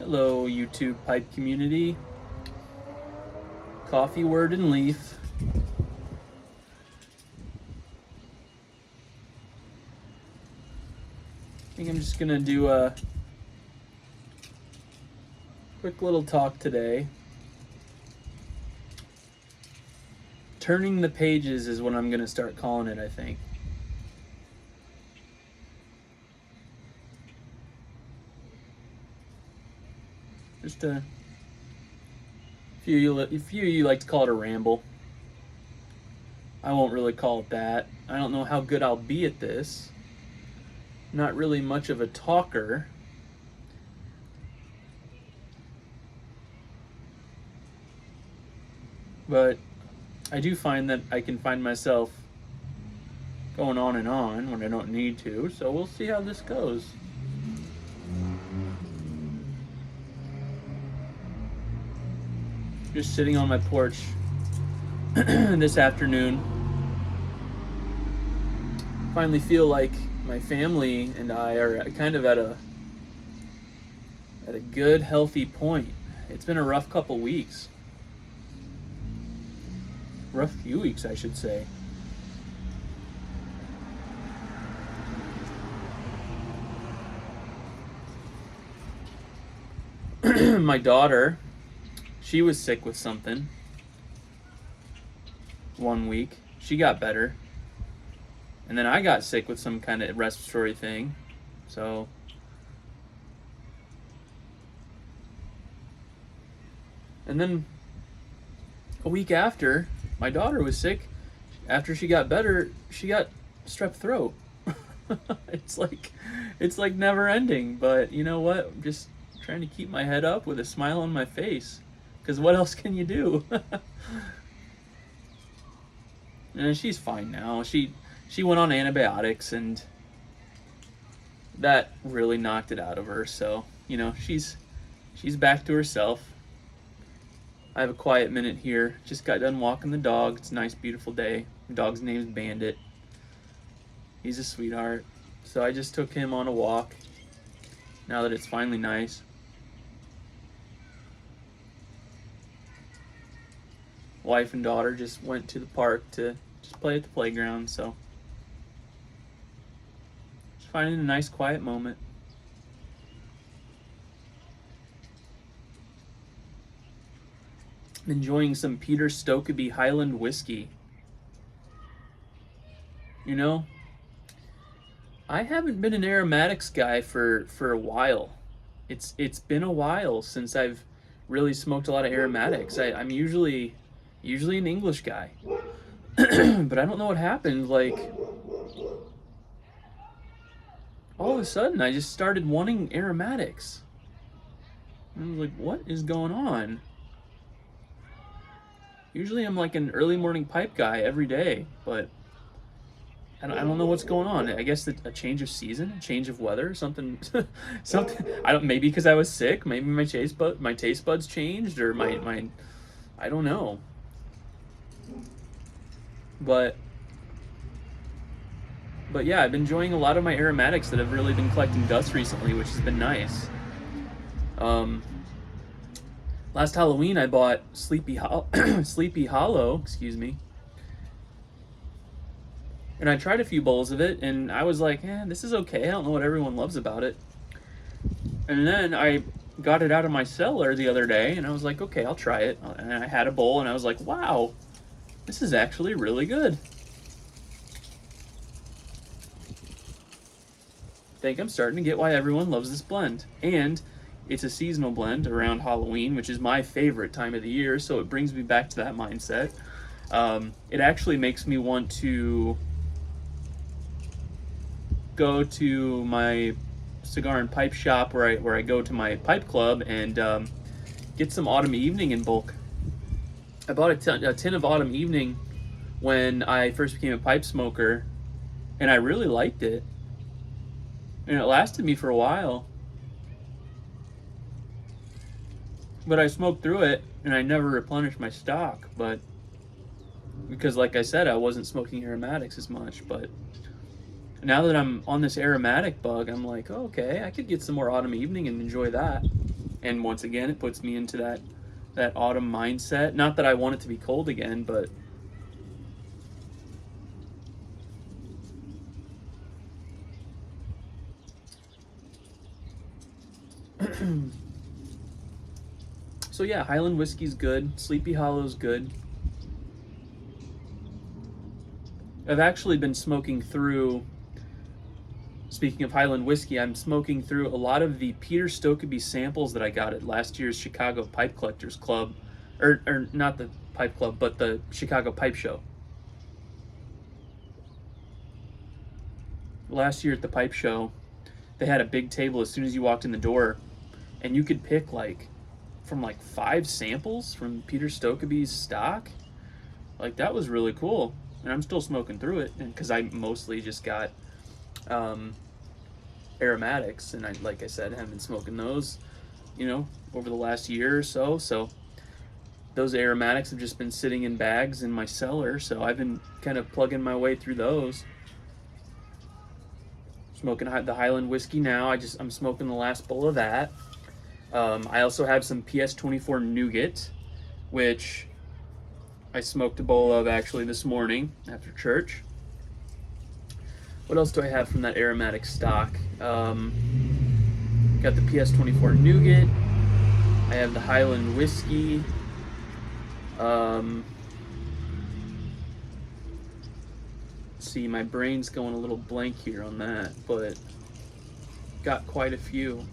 Hello, YouTube pipe community. Coffee, word, and leaf. I think I'm just gonna do a quick little talk today. Turning the pages is what I'm gonna start calling it, I think. Just a few of you like to call it a ramble. I won't really call it that. I don't know how good I'll be at this. Not really much of a talker. But I do find that I can find myself going on and on when I don't need to, so we'll see how this goes. Just sitting on my porch this afternoon. Finally feel like my family and I are kind of at a good, healthy point. It's been a rough couple weeks. Rough few weeks, I should say. My daughter, she was sick with something 1 week. She got better. And then I got sick with some kind of respiratory thing. So and then a week after, my daughter was sick. After she got better, she got strep throat. it's like never ending, but you know what? I'm just trying to keep my head up with a smile on my face, because what else can you do? And she's fine now. She went on antibiotics, and that really knocked it out of her. So she's back to herself. I have a quiet minute here. Just got done walking the dog. It's a nice, beautiful day. The dog's name's Bandit. He's a sweetheart. So I just took him on a walk now that it's finally nice. Wife and daughter just went to the park to just play at the playground, so just finding a nice quiet moment. I'm enjoying some Peter Stokkebye Highland whiskey. I haven't been an aromatics guy for a while. It's been a while since I've really smoked a lot of aromatics. I'm usually an English guy. But I don't know what happened. Like, all of a sudden, I just started wanting aromatics. I was like, what is going on? Usually I'm like an early morning pipe guy every day, but I don't know what's going on. I guess a change of season, a change of weather, something. Maybe because I was sick. Maybe my taste buds changed, or my I don't know. But yeah, I've been enjoying a lot of my aromatics that have really been collecting dust recently, which has been nice. Last Halloween I bought Sleepy Hollow, excuse me. And I tried a few bowls of it, and I was like, this is okay. I don't know what everyone loves about it. And then I got it out of my cellar the other day, and I was like, okay, I'll try it. And I had a bowl, and I was like, wow, this is actually really good. I think I'm starting to get why everyone loves this blend. And it's a seasonal blend around Halloween, which is my favorite time of the year, so it brings me back to that mindset. It actually makes me want to go to my cigar and pipe shop where I go to my pipe club and get some Autumn Evening in bulk. I bought a tin of Autumn Evening when I first became a pipe smoker, and I really liked it. And it lasted me for a while. But I smoked through it, and I never replenished my stock. But because, like I said, I wasn't smoking aromatics as much. But now that I'm on this aromatic bug, I'm like, oh, okay, I could get some more Autumn Evening and enjoy that. And once again, it puts me into that autumn mindset. Not that I want it to be cold again, but so yeah, Highland whiskey's good. Sleepy Hollow's good. I've actually been smoking through, speaking of Highland whiskey, I'm smoking through a lot of the Peter Stokkebye samples that I got at last year's Chicago Pipe Collectors Club, or not the Pipe Club, but the Chicago Pipe Show. Last year at the Pipe Show, they had a big table as soon as you walked in the door, and you could pick from 5 samples from Peter Stokkebye's stock. Like, that was really cool. And I'm still smoking through it, and because I mostly just got aromatics, and like I said, haven't been smoking those, over the last year or so. So those aromatics have just been sitting in bags in my cellar. So I've been kind of plugging my way through those. Smoking the Highland whiskey now. I'm smoking the last bowl of that. I also have some PS24 Nougat, which I smoked a bowl of actually this morning after church. What else do I have from that aromatic stock? Got the PS24 Nougat. I have the Highland whiskey. Let's see, my brain's going a little blank here on that, but got quite a few.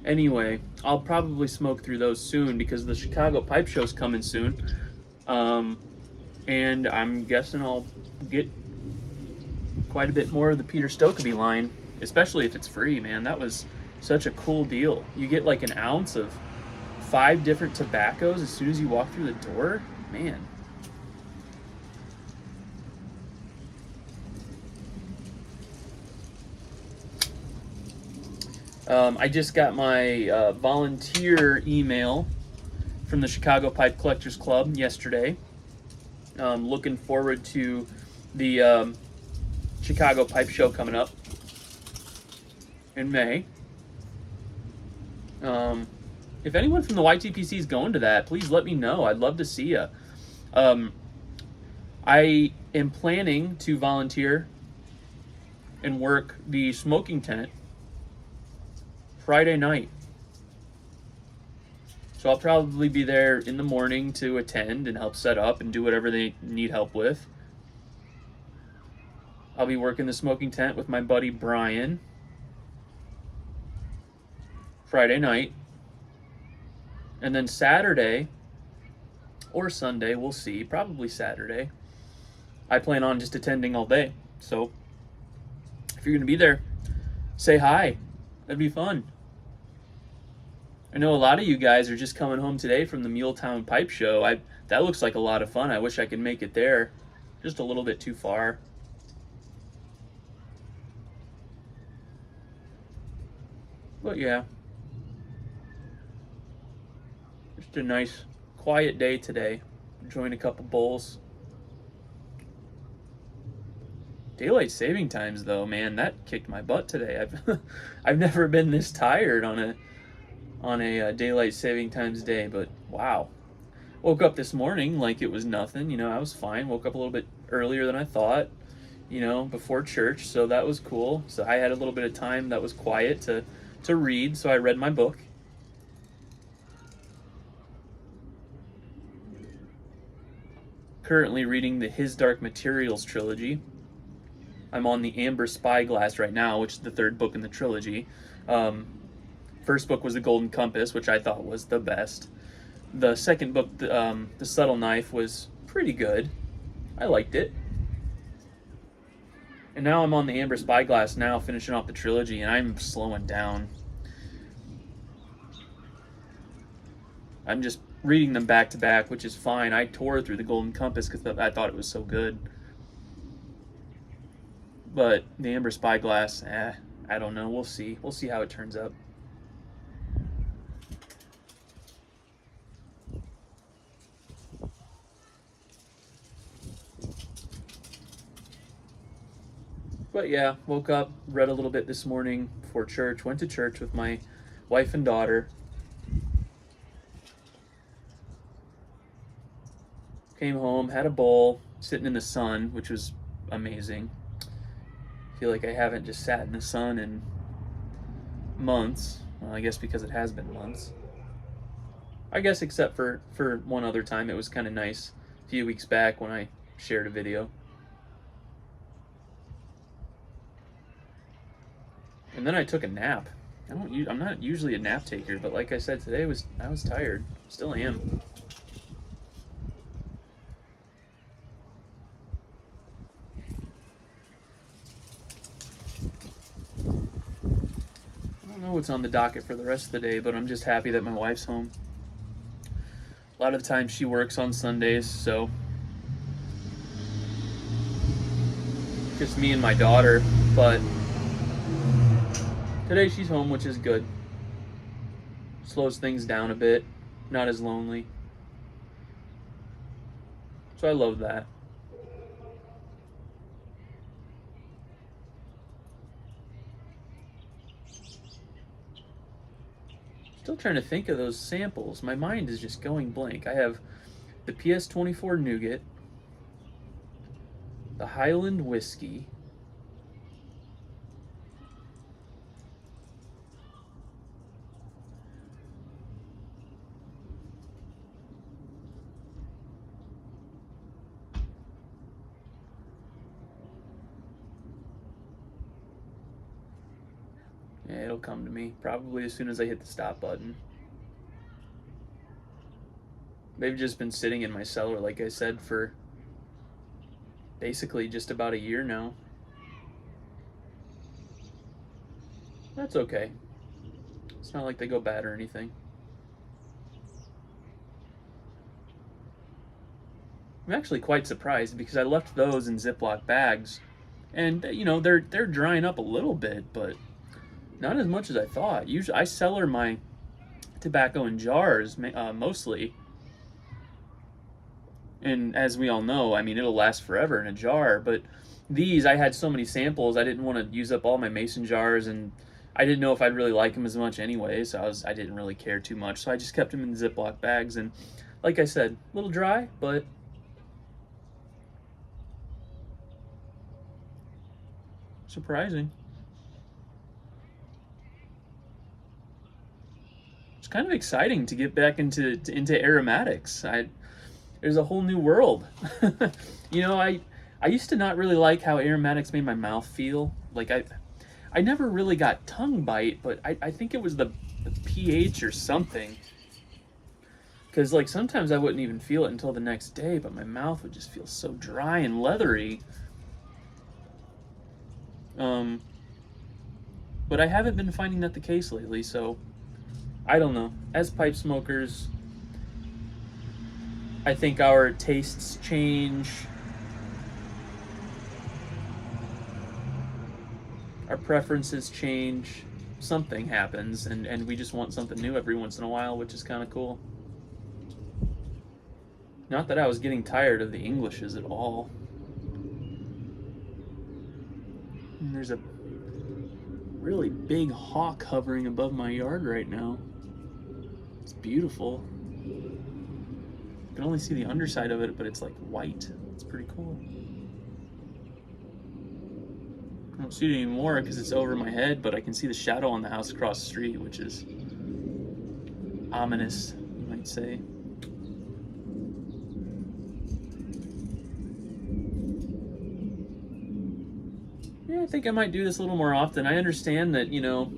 Anyway, I'll probably smoke through those soon because the Chicago Pipe Show's coming soon. And I'm guessing I'll get quite a bit more of the Peter Stokkebye line, especially if it's free, man. That was such a cool deal. You get like an ounce of 5 different tobaccos as soon as you walk through the door. Man. I just got my volunteer email from the Chicago Pipe Collectors Club yesterday. Looking forward to the Chicago Pipe Show coming up in May. If anyone from the YTPC is going to that, please let me know. I'd love to see you. I am planning to volunteer and work the smoking tent Friday night. So I'll probably be there in the morning to attend and help set up and do whatever they need help with. I'll be working the smoking tent with my buddy Brian Friday night. And then Saturday or Sunday, we'll see, probably Saturday, I plan on just attending all day. So if you're going to be there, say hi. That'd be fun. I know a lot of you guys are just coming home today from the Muletown Pipe Show. That looks like a lot of fun. I wish I could make it there. Just a little bit too far. But yeah. Just a nice, quiet day today. Enjoying a couple bowls. Daylight saving times, though, man, that kicked my butt today. I've never been this tired on a daylight saving times day, but wow. Woke up this morning like it was nothing. I was fine. Woke up a little bit earlier than I thought, before church, so that was cool. So I had a little bit of time that was quiet to read, so I read my book. Currently reading the His Dark Materials trilogy. I'm on the Amber Spyglass right now, which is the 3rd book in the trilogy. First book was The Golden Compass, which I thought was the best. The second book, The Subtle Knife, was pretty good. I liked it. And now I'm on the Amber Spyglass now, finishing off the trilogy, and I'm slowing down. I'm just reading them back to back, which is fine. I tore through The Golden Compass because I thought it was so good. But the Amber Spyglass, I don't know. We'll see. We'll see how it turns out. But But yeah, woke up, read a little bit this morning before church, went to church with my wife and daughter. Came home, had a bowl, sitting in the sun, which was amazing. I feel like I haven't just sat in the sun in months. Well, I guess because it has been months. I guess except for one other time, it was kind of nice a few weeks back when I shared a video. And then I took a nap. I'm not usually a nap taker, but like I said, today I was tired. Still am. I don't know what's on the docket for the rest of the day, but I'm just happy that my wife's home. A lot of the time she works on Sundays, so just me and my daughter, but today she's home, which is good. Slows things down a bit, not as lonely. So I love that. Still trying to think of those samples. My mind is just going blank. I have the PS24 Nougat, the Highland Whiskey, yeah, it'll come to me probably as soon as I hit the stop button. They've just been sitting in my cellar, like I said, for basically just about a year now. That's okay. It's not like they go bad or anything. I'm actually quite surprised because I left those in Ziploc bags, and you know they're drying up a little bit, but not as much as I thought. Usually, I cellar my tobacco in jars mostly, and as we all know, I mean it'll last forever in a jar. But these, I had so many samples, I didn't want to use up all my mason jars, and I didn't know if I'd really like them as much anyway, so I didn't really care too much. So I just kept them in Ziploc bags, and like I said, a little dry, but surprising. It's kind of exciting to get back into aromatics. There's a whole new world. You know, I used to not really like how aromatics made my mouth feel. Like I never really got tongue bite, but I think it was the pH or something. Because like sometimes I wouldn't even feel it until the next day, but my mouth would just feel so dry and leathery. But I haven't been finding that the case lately, so I don't know. As pipe smokers, I think our tastes change. Our preferences change. Something happens, and we just want something new every once in a while, which is kind of cool. Not that I was getting tired of the Englishes at all. And there's a really big hawk hovering above my yard right now. It's beautiful. You can only see the underside of it, but it's like white. It's pretty cool. I don't see it anymore because it's over my head, but I can see the shadow on the house across the street, which is ominous, you might say. Yeah, I think I might do this a little more often. I understand that, you know,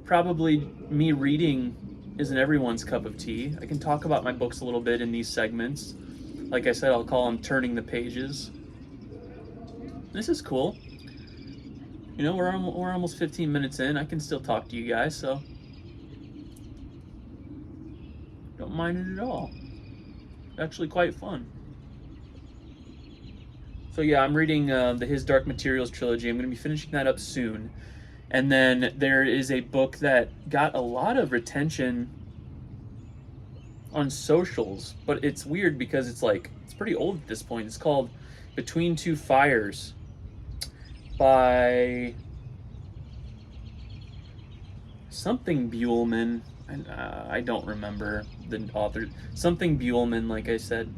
probably me reading isn't everyone's cup of tea. I can talk about my books a little bit in these segments. Like I said, I'll call them Turning the Pages. This is cool. You know, we're almost 15 minutes in. I can still talk to you guys, so don't mind it at all. It's actually quite fun. So yeah, I'm reading the His Dark Materials trilogy. I'm going to be finishing that up soon. And then there is a book that got a lot of retention on socials, but it's weird because it's pretty old at this point. It's called Between Two Fires. by something Buellman. I don't remember the author. Something Buellman, like I said.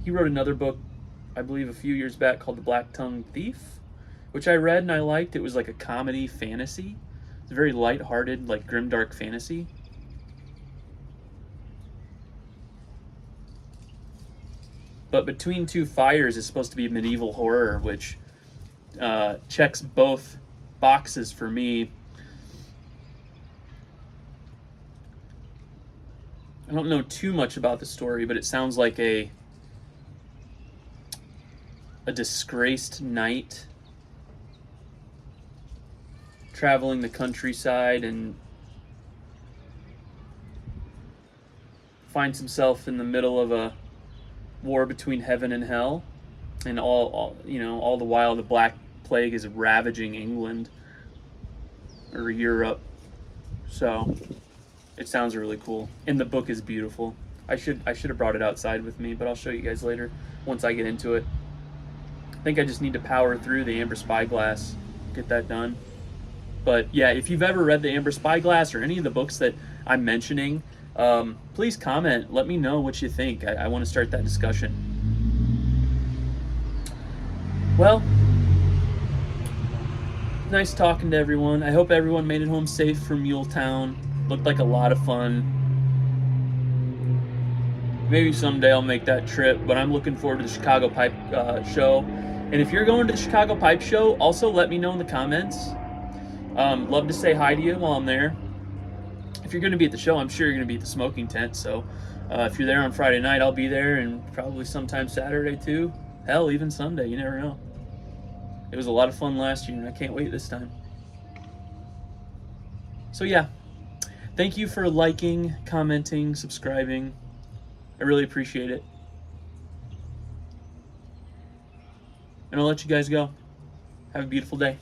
He wrote another book, I believe, a few years back called The Black Tongue Thief, which I read and I liked. It was like a comedy fantasy. It's a very lighthearted, like grimdark fantasy. But Between Two Fires is supposed to be medieval horror, which checks both boxes for me. I don't know too much about the story, but it sounds like a disgraced knight traveling the countryside and finds himself in the middle of a war between heaven and hell, and all the while the Black Plague is ravaging England or Europe. So it sounds really cool, and the book is beautiful. I should have brought it outside with me, but I'll show you guys later once I get into it. I think I just need to power through the Amber Spyglass, get that done. But yeah, if you've ever read the Amber Spyglass or any of the books that I'm mentioning, please comment. Let me know what you think. I want to start that discussion. Well, nice talking to everyone. I hope everyone made it home safe from Muletown. Looked like a lot of fun. Maybe someday I'll make that trip, but I'm looking forward to the Chicago Pipe Show. And if you're going to the Chicago Pipe Show, also let me know in the comments. Love to say hi to you while I'm there. If you're going to be at the show, I'm sure you're going to be at the smoking tent. So if you're there on Friday night, I'll be there, and probably sometime Saturday too. Hell, even Sunday. You never know. It was a lot of fun last year, and I can't wait this time. So yeah, thank you for liking, commenting, subscribing. I really appreciate it. And I'll let you guys go. Have a beautiful day.